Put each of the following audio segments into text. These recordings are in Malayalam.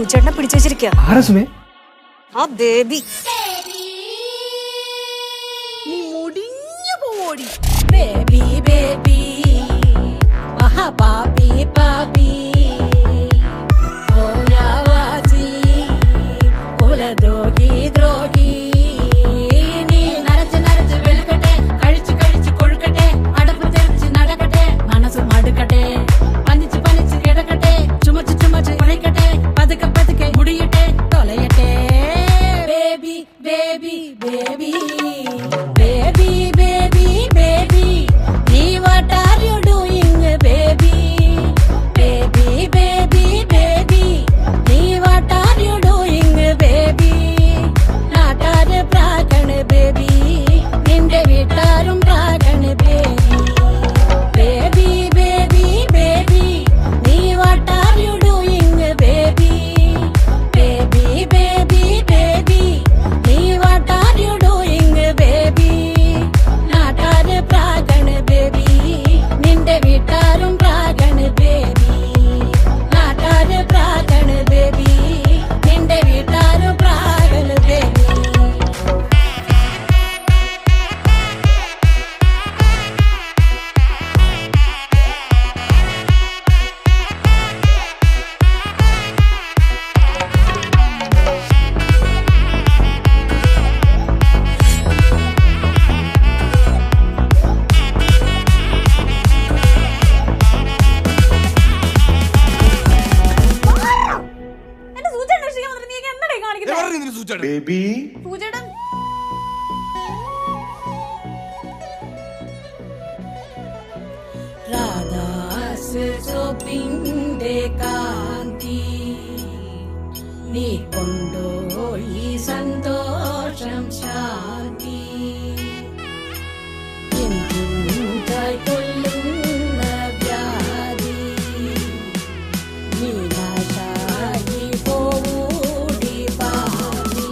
സൂചേട്ടനെ പിടിച്ചു വെച്ചിരിക്കുക. ആ ബേബി നീ മുടിഞ്ഞു പോടി ബേബി ബേബി മഹാപാപി പാപി ഓയാവാസി കുലദ്രോഹി ദ്രോഹി നീ നരച്ച് നരച്ച് വെളുക്കട്ടെ കഴിച്ച് കഴിച്ച് കൊഴുക്കട്ടെ അടപ്പ് തെറിച്ച് നടക്കട്ടെ മനസ്സ് മടുക്കട്ടെ പനിച്ച് പനിച്ച് കിടക്കട്ടെ ചുമച്ച് ചുമച്ച് കുഴക്കട്ടെ പതുക്കെ പതുക്കെ മുടിയട്ടെ തൊലയട്ടെ baby baby baby baby baby baby see what are you doing baby baby baby baby see what are you doing baby നാട്ടാര് പ്രാകണ് baby നിന്റെ വീട്ടാരും പ്രാകണ് baby baby baby baby see what are you doing baby baby baby baby see what are you doing baby നാട്ടാര് പ്രാകണ് baby നിന്റെ വീട്ടാരും പ്രാകണ് baby നാട്ടാര് പ്രാകണ് baby നിന്റെ വീട്ടാരും പ്രാകണ് baby ബേബി രാധാസ് സോപ്പിന്റെ കാന്തി നീ കൊണ്ടോയി സന്തോഷം ശാന്തി എന്തുണ്ടായി കൊല്ലുന്ന വ്യാധി നീനാശായി പോടി പാടി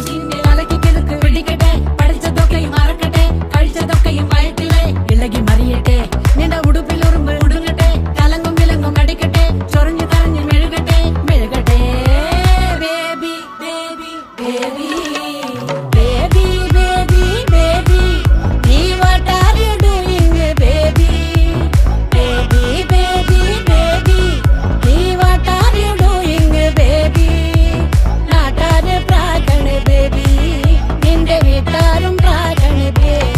നിന്നെ അലക്കി കിടക്ക് പിടിക്കട്ടെ പഠിച്ചതൊക്കെയും മറക്കട്ടെ കഴിച്ചതൊക്കെയും വയറ്റിലെ ഇളകി മറിയട്ടെ നിന്റെ ഉടുപ്പിൽ ഉറുമ്പ് ഉടുങ്ങട്ടെ കലങ്ങും വിലങ്ങും അടിക്കട്ടെ ചൊറിഞ്ഞു തറഞ്ഞു മെഴുകട്ടെ മെഴുകട്ടെ baby baby baby baby baby baby നീ what are you doing baby baby baby baby നീ what are you doing baby നാട്ടാര് പ്രാകണ് ബേബി നിന്റെ വീട്ടാരും പ്രാകണ് baby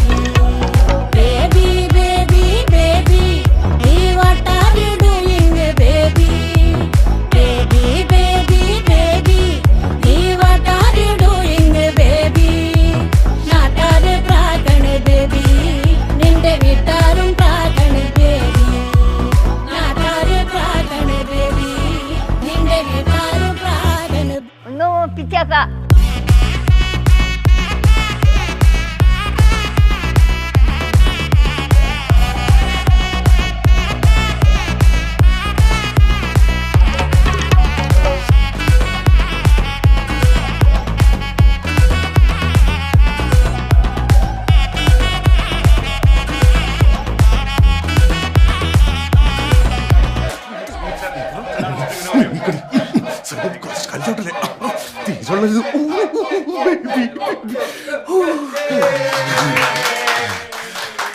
baby baby baby see what are you doing baby baby baby baby see what are you doing baby നാട്ടാര് പ്രാകണ് baby നിന്റെ വീട്ടാരും പ്രാകണ് baby നാട്ടാര് പ്രാകണ് baby നിന്റെ വീട്ടാരും പ്രാകണ് ഒന്ന് പിച്ചാക്ക.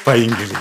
പൈങ്കിളി